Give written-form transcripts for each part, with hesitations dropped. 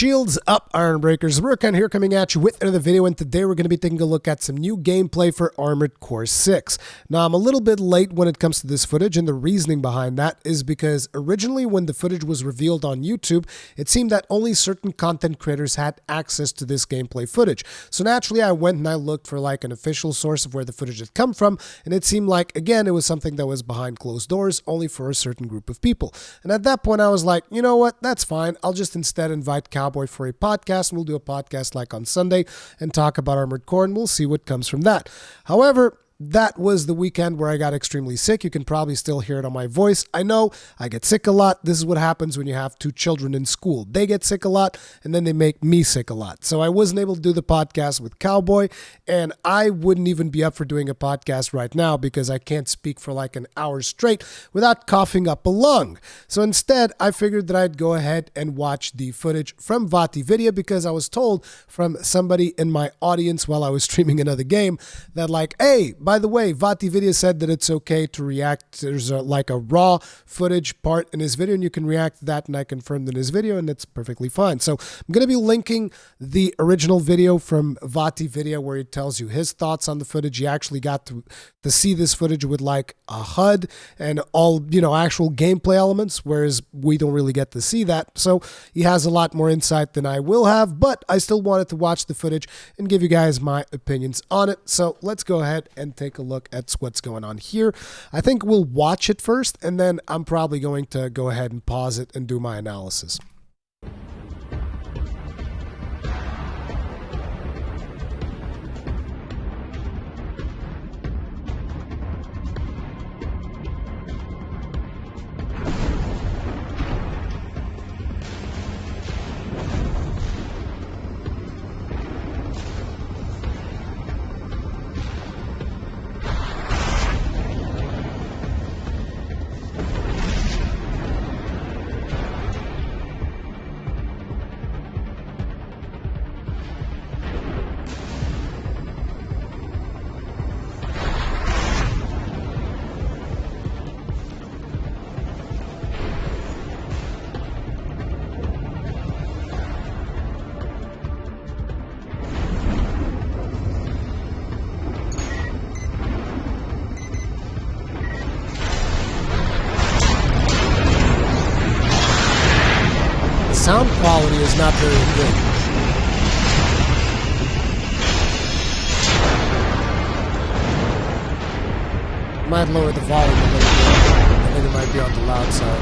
Shields up, Iron Breakers. Rurikhan here coming at you with another video, and today we're going to be taking a look at some new gameplay for Armored Core 6. Now, I'm a little bit late when it comes to this footage, and the reasoning behind that is because originally when the footage was revealed on YouTube, it seemed that only certain content creators had access to this gameplay footage. So naturally, I went and I looked for like an official source of where the footage had come from, and it seemed like, again, it was something that was behind closed doors, only for a certain group of people. And at that point, I was like, you know what, that's fine. I'll just instead invite Cowboy for a podcast, and we'll do a podcast like on Sunday and talk about Armored Core, and we'll see what comes from that. However, that was the weekend where I got extremely sick. You can probably still hear it on my voice. I know I get sick a lot. This is what happens when you have two children in school. They get sick a lot, and then they make me sick a lot. So I wasn't able to do the podcast with Cowboy, and I wouldn't even be up for doing a podcast right now because I can't speak for like an hour straight without coughing up a lung. So instead, I figured that I'd go ahead and watch the footage from Vaatividya because I was told from somebody in my audience while I was streaming another game that like, hey, by the way, Vaatividya said that it's okay to react. There's like a raw footage part in his video, and you can react to that, and I confirmed in his video, and it's perfectly fine. So I'm going to be linking the original video from Vaatividya where he tells you his thoughts on the footage. He actually got to see this footage with like a HUD and all, actual gameplay elements, whereas we don't really get to see that. So he has a lot more insight than I will have, but I still wanted to watch the footage and give you guys my opinions on it. So let's go ahead and take a look at what's going on here. I think we'll watch it first, and then I'm probably going to go ahead and pause it and do my analysis. Sound quality is not very good. Might lower the volume a little bit. I think it might be on the loud side.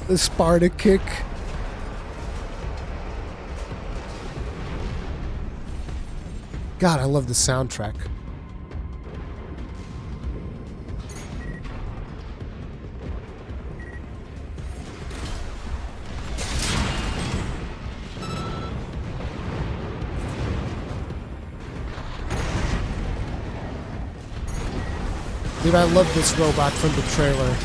The Sparta kick. God, I love the soundtrack. Dude, I love this robot from the trailer.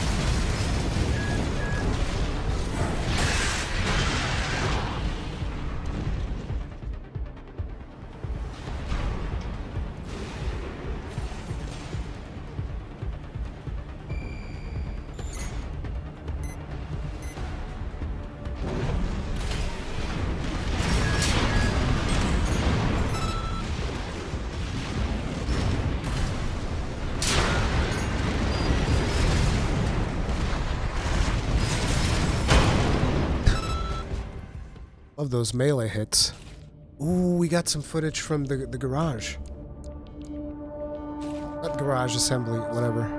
Love those melee hits. Ooh, we got some footage from the garage. Not garage, assembly, whatever.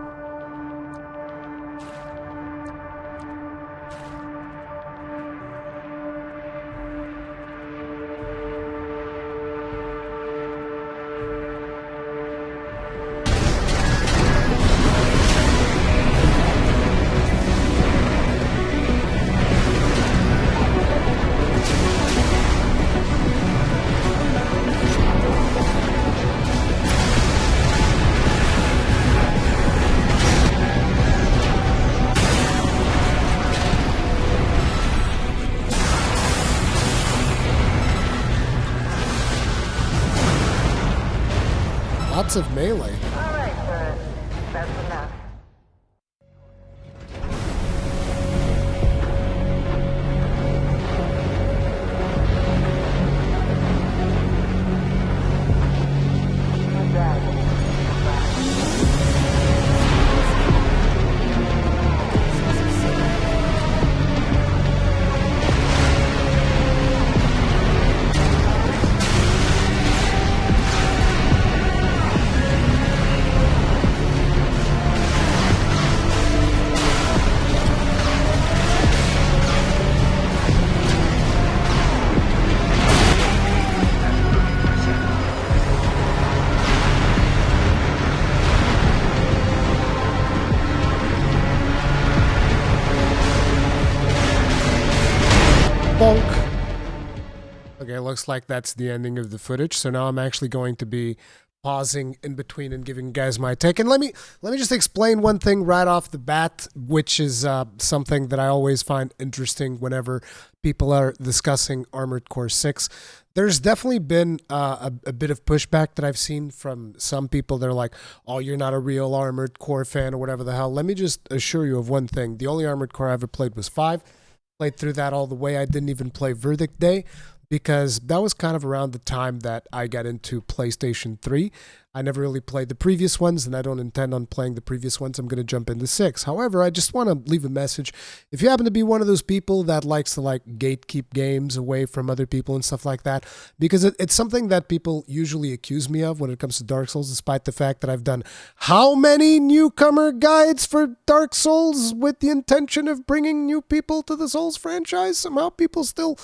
lots of melee. All right, sir. That's enough. Bonk. Okay, looks like that's the ending of the footage. So now I'm actually going to be pausing in between and giving you guys my take. And let me just explain one thing right off the bat, which is something that I always find interesting whenever people are discussing Armored Core 6. There's definitely been a bit of pushback that I've seen from some people. They're like, oh, you're not a real Armored Core fan or whatever the hell. Let me just assure you of one thing. The only Armored Core I ever played was 5. Played through that all the way. I didn't even play Verdict Day because that was kind of around the time that I got into PlayStation 3. I never really played the previous ones, and I don't intend on playing the previous ones. I'm going to jump into 6. However, I just want to leave a message. If you happen to be one of those people that likes to like gatekeep games away from other people and stuff like that, because it's something that people usually accuse me of when it comes to Dark Souls, despite the fact that I've done how many newcomer guides for Dark Souls with the intention of bringing new people to the Souls franchise. Somehow people still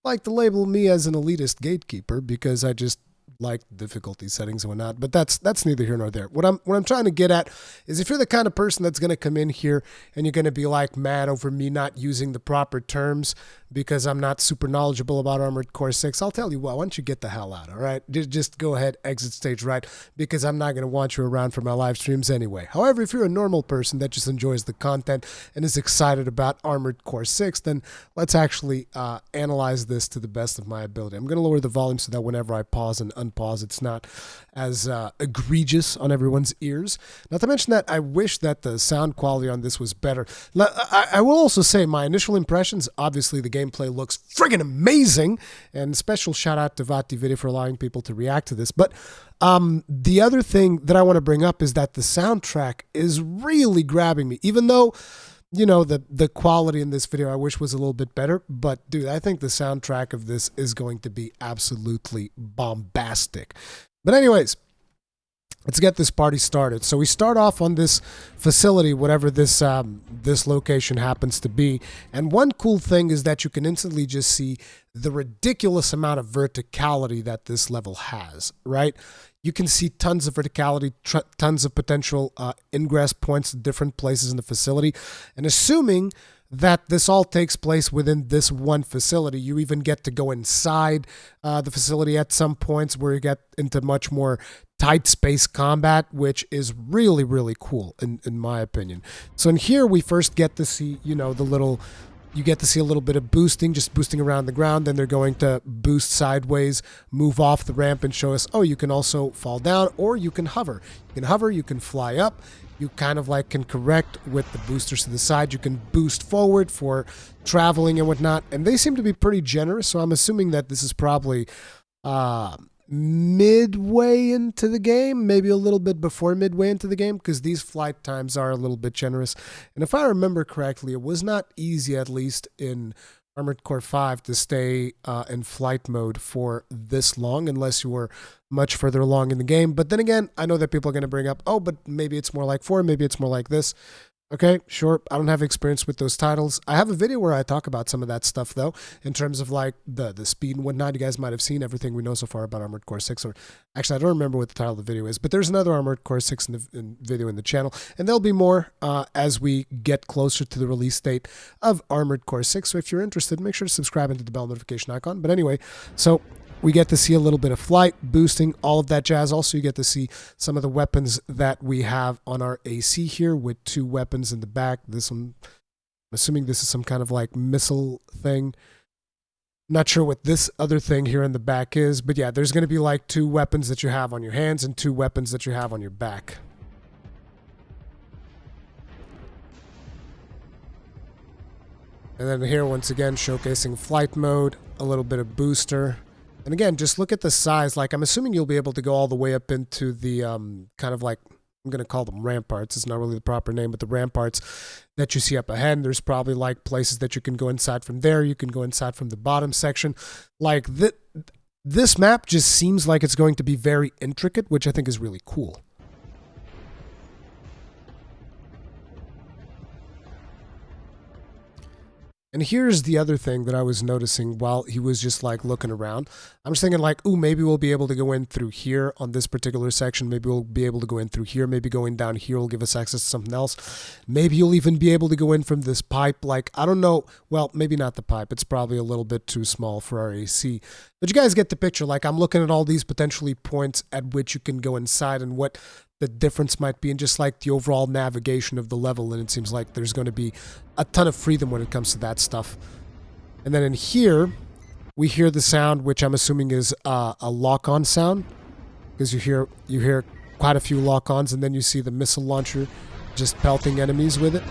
like to label me as an elitist gatekeeper because I just like difficulty settings and whatnot, but that's neither here nor there. What I'm trying to get at is if you're the kind of person that's going to come in here and you're going to be like mad over me not using the proper terms because I'm not super knowledgeable about Armored Core 6, I'll tell you what, why don't you get the hell out, all right? Just go ahead, exit stage right, because I'm not going to want you around for my live streams anyway. However, if you're a normal person that just enjoys the content and is excited about Armored Core 6, then let's actually analyze this to the best of my ability. I'm going to lower the volume so that whenever I pause and unpause, it's not as egregious on everyone's ears. Not to mention that I wish that the sound quality on this was better. I will also say my initial impressions, obviously the gameplay looks friggin' amazing, and special shout out to Vaatividya for allowing people to react to this. But the other thing that I want to bring up is that the soundtrack is really grabbing me, even though the quality in this video I wish was a little bit better. But dude, I think the soundtrack of this is going to be absolutely bombastic. But anyways, let's get this party started. So we start off on this facility, whatever this location happens to be. And one cool thing is that you can instantly just see the ridiculous amount of verticality that this level has, right? You can see tons of verticality, tons of potential ingress points to different places in the facility. And assuming that this all takes place within this one facility, you even get to go inside the facility at some points where you get into much more tight space combat, which is really, really cool in my opinion. So in here, we first get to see, you get to see a little bit of boosting, just boosting around the ground. Then they're going to boost sideways, move off the ramp and show us, oh, you can also fall down or you can hover. You can hover, you can fly up. You kind of like can correct with the boosters to the side. You can boost forward for traveling and whatnot. And they seem to be pretty generous. So I'm assuming that this is probably midway into the game, maybe a little bit before midway into the game, because these flight times are a little bit generous. And if I remember correctly, it was not easy, at least in Armored Core 5, to stay in flight mode for this long unless you were much further along in the game. But then again, I know that people are going to bring up, oh, but maybe it's more like 4, maybe it's more like this. Okay, sure. I don't have experience with those titles. I have a video where I talk about some of that stuff, though, in terms of like the speed and whatnot. You guys might have seen everything we know so far about Armored Core 6. Or actually, I don't remember what the title of the video is, but there's another Armored Core 6 video in the channel, and there'll be more as we get closer to the release date of Armored Core 6. So if you're interested, make sure to subscribe and hit the bell notification icon. But anyway, so we get to see a little bit of flight, boosting, all of that jazz. Also, you get to see some of the weapons that we have on our AC here with 2 weapons in the back. This one, I'm assuming this is some kind of like missile thing. Not sure what this other thing here in the back is, but yeah, there's going to be like 2 weapons that you have on your hands and 2 weapons that you have on your back. And then here, once again, showcasing flight mode, a little bit of booster. And again, just look at the size. Like, I'm assuming you'll be able to go all the way up into the kind of like, I'm going to call them ramparts. It's not really the proper name, but the ramparts that you see up ahead. There's probably like places that you can go inside from there. You can go inside from the bottom section. Like, this map just seems like it's going to be very intricate, which I think is really cool. And here's the other thing that I was noticing while he was just like looking around. I'm just thinking like, ooh, maybe we'll be able to go in through here on this particular section. Maybe we'll be able to go in through here. Maybe going down here will give us access to something else. Maybe you'll even be able to go in from this pipe. Like, I don't know. Well, maybe not the pipe. It's probably a little bit too small for our AC. But you guys get the picture. Like, I'm looking at all these potentially points at which you can go inside and what the difference might be in just like the overall navigation of the level. And it seems like there's going to be a ton of freedom when it comes to that stuff. And then in here, we hear the sound, which I'm assuming is a lock-on sound, because you hear quite a few lock-ons, and then you see the missile launcher just pelting enemies with it.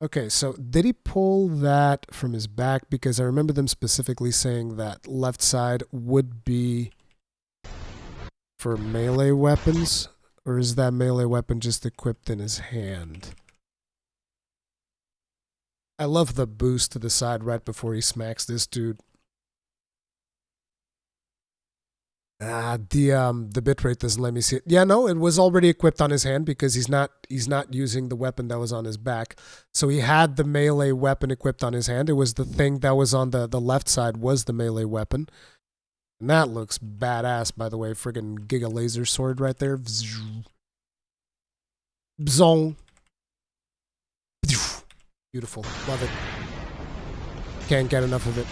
Okay, so did he pull that from his back? Because I remember them specifically saying that left side would be for melee weapons, or is that melee weapon just equipped in his hand? I love the boost to the side right before he smacks this dude. The bitrate doesn't let me see it. Yeah, no, it was already equipped on his hand because he's not using the weapon that was on his back. So he had the melee weapon equipped on his hand. It was the thing that was on the left side was the melee weapon. And that looks badass, by the way. Friggin' Giga Laser Sword right there. Bzong. Beautiful. Love it. Can't get enough of it.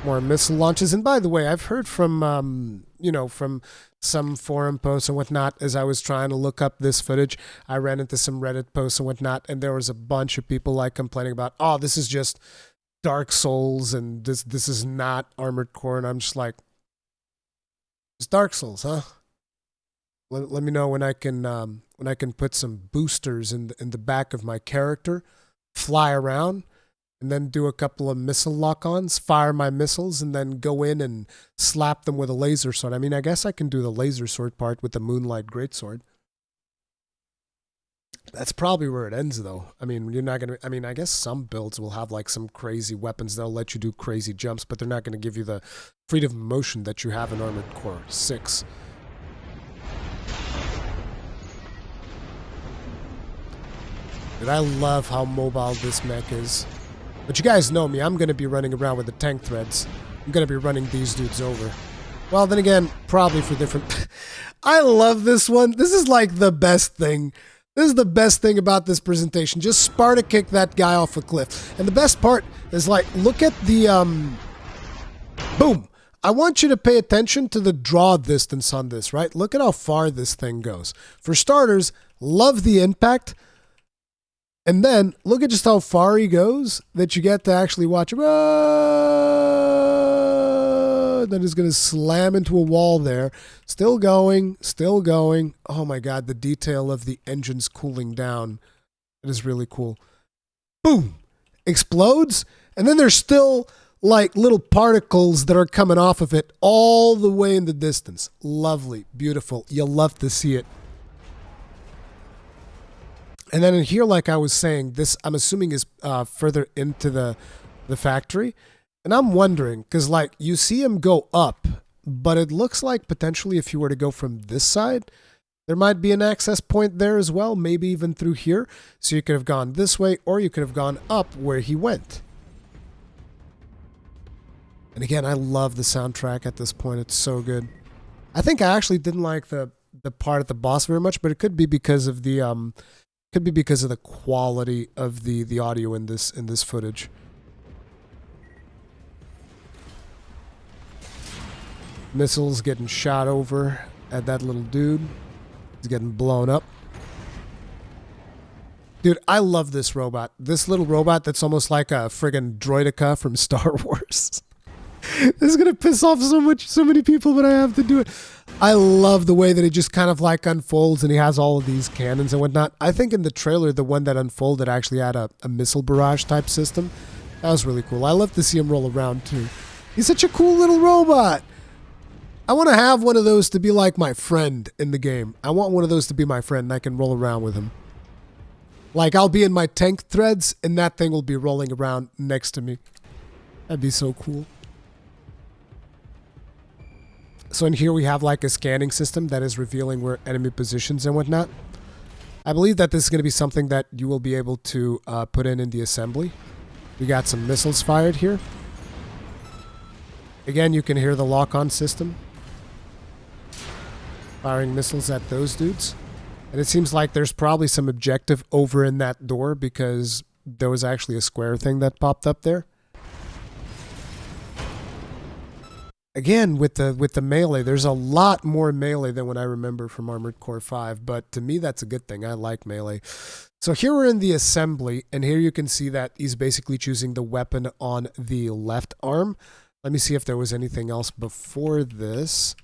More missile launches. And by the way, I've heard from, from some forum posts and whatnot, as I was trying to look up this footage, I ran into some Reddit posts and whatnot, and there was a bunch of people like complaining about, oh, this is just Dark Souls, and this is not Armored Core, and I'm just like, it's Dark Souls, huh? Let me know when I can put some boosters in the back of my character, fly around, and then do a couple of missile lock-ons, fire my missiles, and then go in and slap them with a laser sword. I mean, I guess I can do the laser sword part with the Moonlight Greatsword. That's probably where it ends, though. I mean, you're not gonna. I mean, I guess some builds will have like some crazy weapons that'll let you do crazy jumps, but they're not going to give you the freedom of motion that you have in Armored Core 6. Dude, I love how mobile this mech is. But you guys know me. I'm going to be running around with the tank threads. I'm going to be running these dudes over. Well, then again, probably for different. I love this one. This is like the best thing. This is the best thing about this presentation. Just Sparta kick that guy off a cliff. And the best part is like, look at the, boom. I want you to pay attention to the draw distance on this, right? Look at how far this thing goes. For starters, love the impact. And then look at just how far he goes that you get to actually watch him. Then he's going to slam into a wall there. Still going, still going. Oh my God, the detail of the engines cooling down. It is really cool. Boom! Explodes. And then there's still like little particles that are coming off of it all the way in the distance. Lovely, beautiful. You'll love to see it. And then in here, like I was saying, this I'm assuming is further into the factory. And I'm wondering, because like you see him go up, but it looks like potentially if you were to go from this side, there might be an access point there as well, maybe even through here. So you could have gone this way, or you could have gone up where he went. And again, I love the soundtrack at this point. It's so good. I think I actually didn't like the part at the boss very much, but it could be because of the quality of the audio in this footage. Missiles getting shot over at that little dude. He's getting blown up. Dude, I love this robot. This little robot that's almost like a friggin' droidica from Star Wars. This is gonna piss off so many people, but I have to do it. I love the way that it just kind of like unfolds and he has all of these cannons and whatnot. I think in the trailer, the one that unfolded actually had a missile barrage type system. That was really cool. I love to see him roll around too. He's such a cool little robot. I want to have one of those to be like my friend in the game. I want one of those to be my friend and I can roll around with him. Like I'll be in my tank threads and that thing will be rolling around next to me. That'd be so cool. So in here we have like a scanning system that is revealing where enemy positions and whatnot. I believe that this is going to be something that you will be able to put in the assembly. We got some missiles fired here. Again, you can hear the lock-on system. Firing missiles at those dudes. And it seems like there's probably some objective over in that door because there was actually a square thing that popped up there. Again, with the melee, there's a lot more melee than what I remember from Armored Core 5, but to me that's a good thing. I like melee. So here we're in the assembly, and here you can see that he's basically choosing the weapon on the left arm. Let me see if there was anything else before this.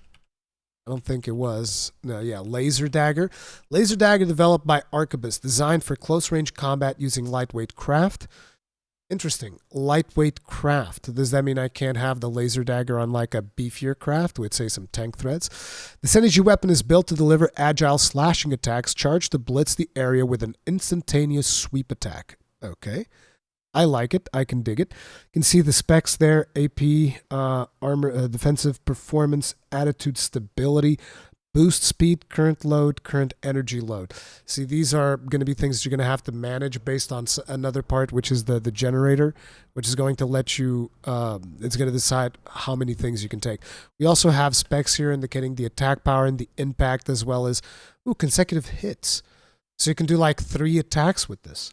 I don't think it was. No, yeah, Laser Dagger. Laser Dagger developed by Arquebus, designed for close-range combat using lightweight craft. Interesting. Lightweight craft. Does that mean I can't have the laser dagger on like a beefier craft with, say, some tank threads? The synergy weapon is built to deliver agile slashing attacks charged to blitz the area with an instantaneous sweep attack. Okay. I like it. I can dig it. You can see the specs there. AP, armor, defensive performance, attitude stability, boost speed, current load, current energy load. See, these are going to be things you're going to have to manage based on another part, which is the generator, which is going to let you, it's going to decide how many things you can take. We also have specs here indicating the attack power and the impact as well as consecutive hits. So you can do like 3 attacks with this.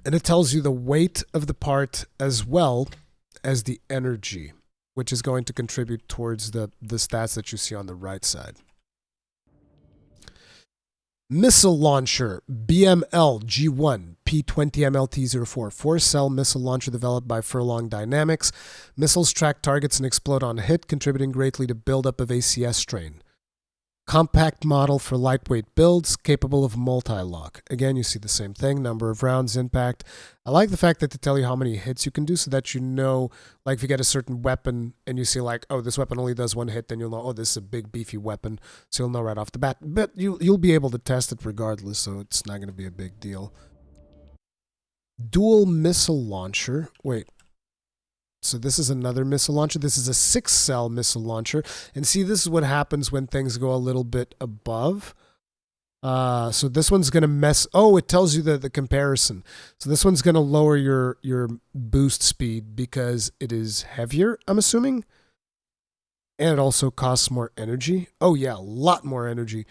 And it tells you the weight of the part as well as the energy, which is going to contribute towards the stats that you see on the right side. Missile Launcher, BML G1, P20MLT04, 4-cell missile launcher developed by Furlong Dynamics. Missiles track targets and explode on hit, contributing greatly to buildup of ACS strain. Compact model for lightweight builds, capable of multi-lock. Again, you see the same thing, number of rounds, impact. I like the fact that they tell you how many hits you can do so that you know, like if you get a certain weapon and you see like, oh, this weapon only does 1 hit, then you'll know, oh, this is a big beefy weapon. So you'll know right off the bat. But you'll be able to test it regardless, so it's not going to be a big deal. Dual missile launcher. Wait. So this is another missile launcher. This is a 6-cell missile launcher. And see, this is what happens when things go a little bit above. So this one's going to mess... Oh, it tells you the comparison. So this one's going to lower your boost speed because it is heavier, I'm assuming. And it also costs more energy. Oh, yeah, a lot more energy.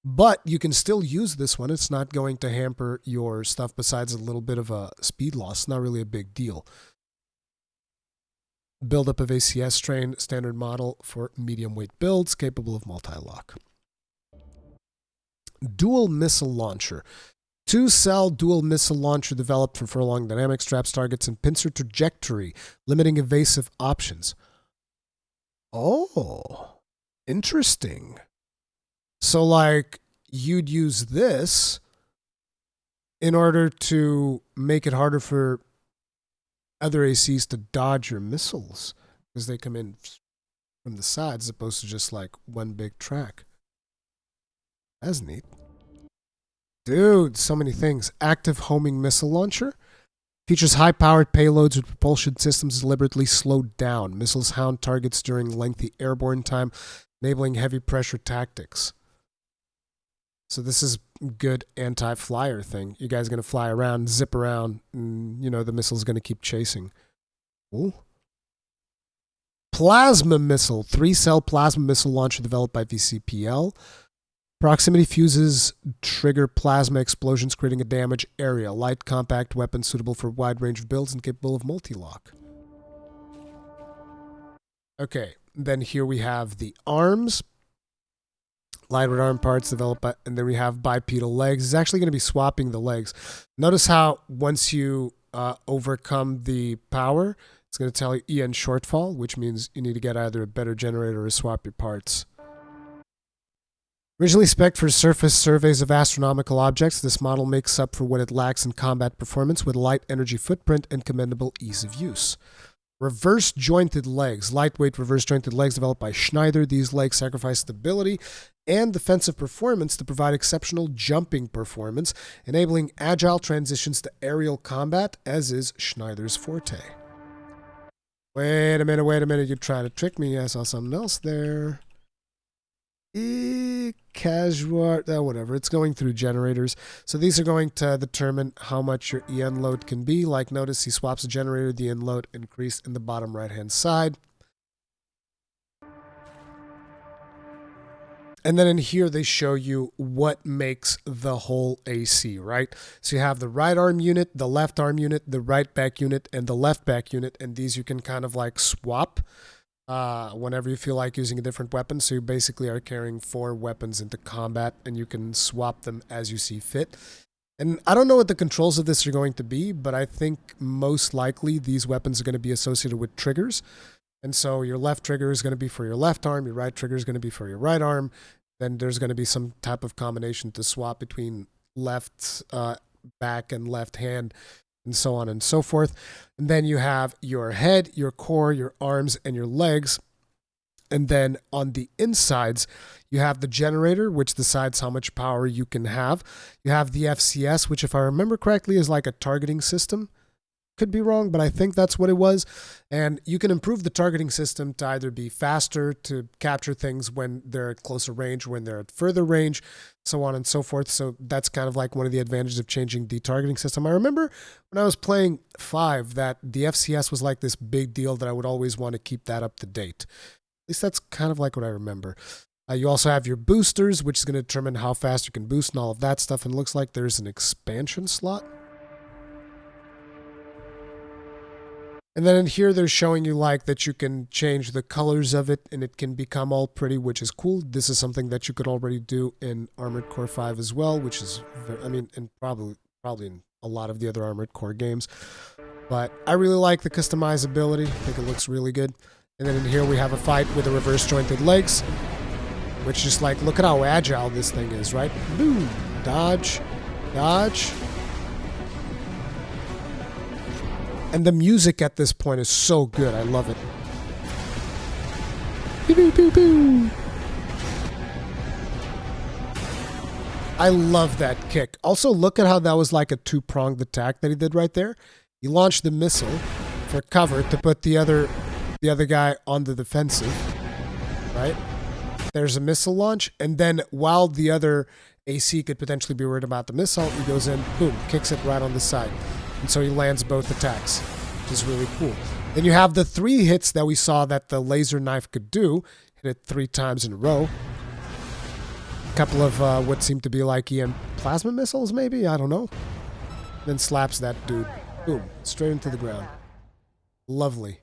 But you can still use this one. It's not going to hamper your stuff besides a little bit of a speed loss. Not really a big deal. Buildup of ACS strain, standard model for medium weight builds, capable of multi-lock. Dual missile launcher. 2-cell dual missile launcher developed for Furlong Dynamics, traps targets and pincer trajectory, limiting evasive options. Oh, interesting. So like you'd use this in order to make it harder for other ACs to dodge your missiles because they come in from the sides as opposed to just like one big track. That's neat. Dude, so many things. Active homing missile launcher. Features high-powered payloads with propulsion systems deliberately slowed down. Missiles hound targets during lengthy airborne time, enabling heavy pressure tactics. So this is good anti-flyer thing. You guys are going to fly around, zip around, and, the missile's going to keep chasing. Ooh. Plasma missile. 3-cell plasma missile launcher developed by VCPL. Proximity fuses trigger plasma explosions, creating a damage area. Light, compact weapon suitable for a wide range of builds and capable of multi-lock. Okay, then here we have the arms. Lightweight arm parts developed by, and then we have bipedal legs. It's actually going to be swapping the legs. Notice how once you overcome the power, it's going to tell you EN shortfall, which means you need to get either a better generator or swap your parts. Originally spec'd for surface surveys of astronomical objects, this model makes up for what it lacks in combat performance with light energy footprint and commendable ease of use. Reverse jointed legs. Lightweight reverse jointed legs developed by Schneider. These legs sacrifice stability and defensive performance to provide exceptional jumping performance, enabling agile transitions to aerial combat, as is Schneider's forte. Wait a minute. You're trying to trick me. I saw something else there. Casual, whatever. It's going through generators. So these are going to determine how much your EN load can be. Like, notice he swaps the generator, the EN load increased in the bottom right-hand side. And then in here, they show you what makes the whole AC, right? So you have the right arm unit, the left arm unit, the right back unit, and the left back unit. And these you can kind of like swap whenever you feel like using a different weapon. So you basically are carrying 4 weapons into combat, and you can swap them as you see fit. And I don't know what the controls of this are going to be, but I think most likely these weapons are going to be associated with triggers. And so your left trigger is going to be for your left arm, your right trigger is going to be for your right arm. Then there's going to be some type of combination to swap between left back and left hand, and so on and so forth. And then you have your head, your core, your arms, and your legs. And then on the insides, you have the generator, which decides how much power you can have. You have the FCS, which, if I remember correctly, is like a targeting system. Could be wrong, but I think that's what it was. And you can improve the targeting system to either be faster to capture things when they're at closer range, when they're at further range, so on and so forth. So that's kind of like one of the advantages of changing the targeting system. I remember when I was playing 5 that the FCS was like this big deal that I would always want to keep that up to date. At least that's kind of like what I remember. You also have your boosters, which is going to determine how fast you can boost and all of that stuff. And it looks like there's an expansion slot. And then in here, they're showing you like that you can change the colors of it and it can become all pretty, which is cool. This is something that you could already do in Armored Core 5 as well, which is, and probably in a lot of the other Armored Core games. But I really like the customizability. I think it looks really good. And then in here, we have a fight with the reverse jointed legs, which is like, look at how agile this thing is, right? Boom, dodge, dodge. And the music at this point is so good. I love it. Pew, pew, pew, pew. I love that kick. Also, look at how that was like a 2-pronged attack that he did right there. He launched the missile for cover to put the other guy on the defensive, right? There's a missile launch, and then while the other AC could potentially be worried about the missile, he goes in, boom, kicks it right on the side. And so he lands both attacks, which is really cool. Then you have the 3 hits that we saw that the laser knife could do. Hit it 3 times in a row. A couple of what seemed to be like EM plasma missiles, maybe? I don't know. Then slaps that dude. Boom. Straight into the ground. Lovely.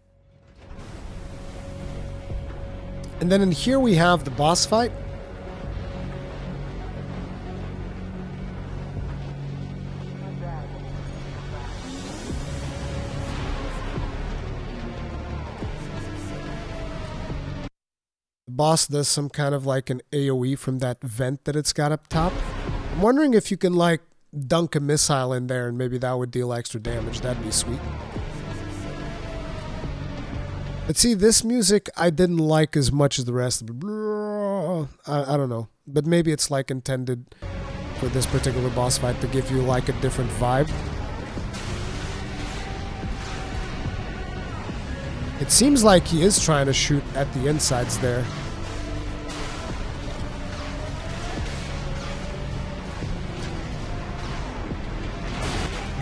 And then in here we have the boss fight. Boss does some kind of like an AoE from that vent that it's got up top. I'm wondering if you can like dunk a missile in there and maybe that would deal extra damage. That'd be sweet. But see, this music I didn't like as much as the rest of it. I don't know. But maybe it's like intended for this particular boss fight to give you like a different vibe. It seems like he is trying to shoot at the insides there.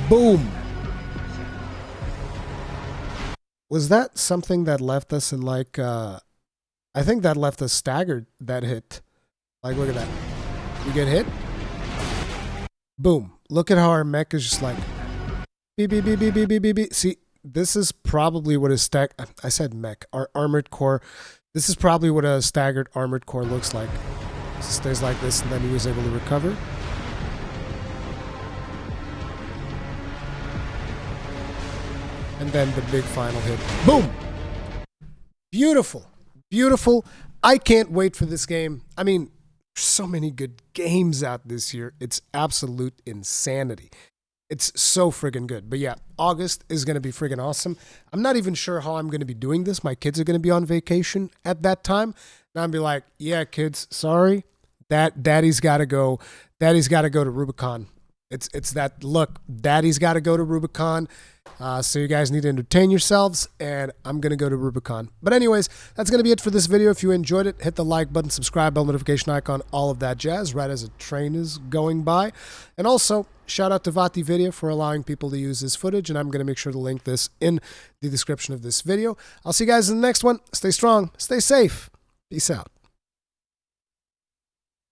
Boom! Was that something that left us in like, I think that left us staggered, that hit. Like, look at that. You get hit? Boom. Look at how our mech is just like, beep, beep, beep, beep, beep, beep, beep, beep. See, this is probably what a I said mech, our armored core. This is probably what a staggered armored core looks like. So it stays like this, and then he was able to recover. And then the big final hit. Boom! Beautiful. Beautiful. I can't wait for this game. I mean, there's so many good games out this year. It's absolute insanity. It's so friggin' good. But yeah, August is going to be friggin' awesome. I'm not even sure how I'm going to be doing this. My kids are going to be on vacation at that time. And I'll be like, yeah, kids, sorry. Daddy's got to go. Daddy's got to go to Rubicon. It's that, look, Daddy's got to go to Rubicon. So you guys need to entertain yourselves, and I'm going to go to Rubicon. But anyways, that's going to be it for this video. If you enjoyed it, hit the like button, subscribe, bell notification icon, all of that jazz, right as a train is going by. And also, shout out to Vaatividya for allowing people to use this footage, and I'm going to make sure to link this in the description of this video. I'll see you guys in the next one. Stay strong, stay safe. Peace out.